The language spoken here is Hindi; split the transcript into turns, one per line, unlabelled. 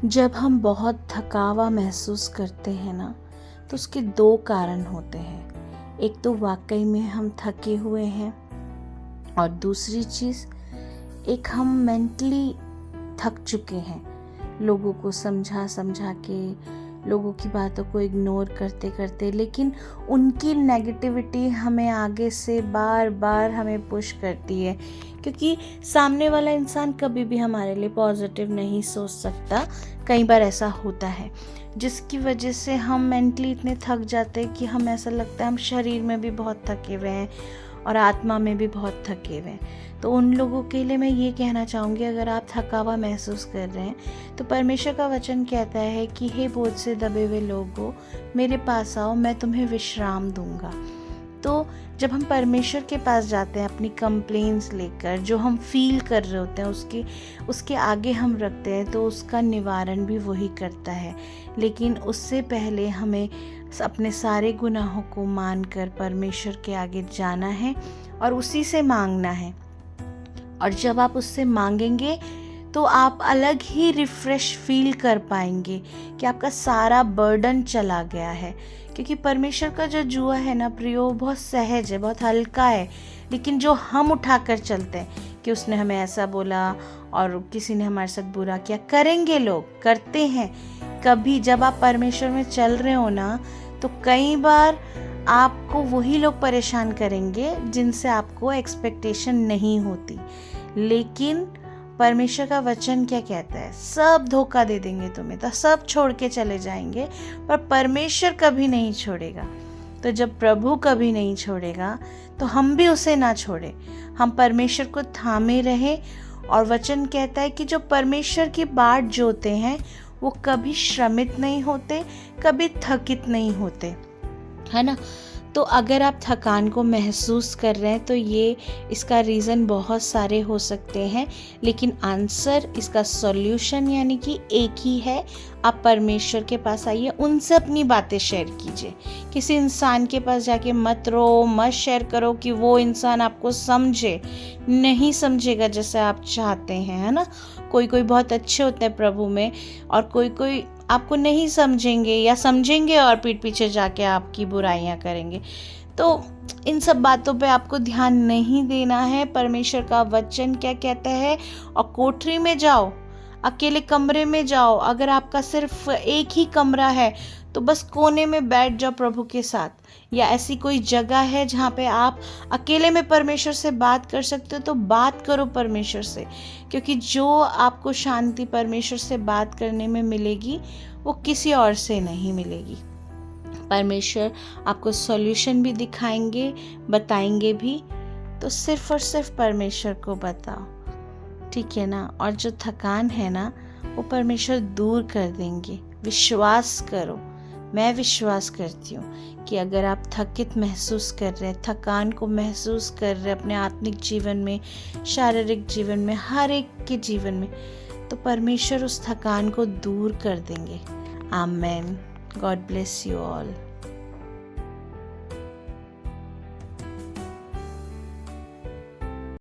जब हम बहुत थकावा महसूस करते हैं ना, तो उसके दो कारण होते हैं। एक तो वाकई में हम थके हुए हैं, और दूसरी चीज़ एक हम मेंटली थक चुके हैं, लोगों को समझा समझा के, लोगों की बातों को इग्नोर करते करते। लेकिन उनकी नेगेटिविटी हमें आगे से बार बार हमें पुश करती है, क्योंकि सामने वाला इंसान कभी भी हमारे लिए पॉजिटिव नहीं सोच सकता। कई बार ऐसा होता है, जिसकी वजह से हम मेंटली इतने थक जाते हैं कि हम ऐसा लगता है हम शरीर में भी बहुत थके हुए हैं और आत्मा में भी बहुत थके हुए हैं। तो उन लोगों के लिए मैं ये कहना चाहूँगी, अगर आप थकावा महसूस कर रहे हैं तो परमेश्वर का वचन कहता है कि हे बोझ से दबे हुए लोगों, मेरे पास आओ, मैं तुम्हें विश्राम दूंगा। तो जब हम परमेश्वर के पास जाते हैं अपनी कंप्लेंट्स लेकर, जो हम फील कर रहे होते हैं उसके आगे हम रखते हैं, तो उसका निवारण भी वही करता है। लेकिन उससे पहले हमें अपने सारे गुनाहों को मानकर परमेश्वर के आगे जाना है और उसी से मांगना है। और जब आप उससे मांगेंगे तो आप अलग ही रिफ्रेश फील कर पाएंगे कि आपका सारा बर्डन चला गया है। क्योंकि परमेश्वर का जो जुआ है ना प्रियो, बहुत सहज है, बहुत हल्का है। लेकिन जो हम उठाकर चलते हैं कि उसने हमें ऐसा बोला और किसी ने हमारे साथ बुरा किया, करेंगे, लोग करते हैं। कभी जब आप परमेश्वर में चल रहे हो ना, तो कई बार आपको वही लोग परेशान करेंगे जिनसे आपको एक्सपेक्टेशन नहीं होती। लेकिन परमेश्वर का वचन क्या कहता है? सब धोखा दे देंगे तुम्हें, तो सब छोड़ के चले जाएंगे, पर परमेश्वर कभी नहीं छोड़ेगा। तो जब प्रभु कभी नहीं छोड़ेगा तो हम भी उसे ना छोड़े, हम परमेश्वर को थामे रहे। और वचन कहता है कि जो परमेश्वर की बाट जोते हैं वो कभी श्रमित नहीं होते, कभी थकित नहीं होते, है ना। तो अगर आप थकान को महसूस कर रहे हैं तो इसका रीज़न बहुत सारे हो सकते हैं, लेकिन आंसर, इसका सॉल्यूशन यानी कि एक ही है। आप परमेश्वर के पास आइए, उनसे अपनी बातें शेयर कीजिए। किसी इंसान के पास जाके मत रो, मत शेयर करो कि वो इंसान आपको समझे, नहीं समझेगा जैसे आप चाहते हैं, है ना। कोई कोई बहुत अच्छे होते हैं प्रभु में, और कोई कोई आपको नहीं समझेंगे या समझेंगे और पीठ पीछे जाके आपकी बुराइयां करेंगे। तो इन सब बातों पे आपको ध्यान नहीं देना है। परमेश्वर का वचन क्या कहता है? और कोठरी में जाओ, अकेले कमरे में जाओ। अगर आपका सिर्फ एक ही कमरा है तो बस कोने में बैठ जाओ प्रभु के साथ, या ऐसी कोई जगह है जहाँ पे आप अकेले में परमेश्वर से बात कर सकते हो तो बात करो परमेश्वर से। क्योंकि जो आपको शांति परमेश्वर से बात करने में मिलेगी वो किसी और से नहीं मिलेगी। परमेश्वर आपको सॉल्यूशन भी दिखाएंगे, बताएंगे भी। तो सिर्फ और सिर्फ परमेश्वर को बताओ, ठीक है ना। और जो थकान है ना, वो परमेश्वर दूर कर देंगे। विश्वास करो। मैं विश्वास करती हूँ कि अगर आप थकित महसूस कर रहे हैं, थकान को महसूस कर रहे हैं अपने आत्मिक जीवन में, शारीरिक जीवन में, हर एक के जीवन में, तो परमेश्वर उस थकान को दूर कर देंगे। Amen. God bless you all.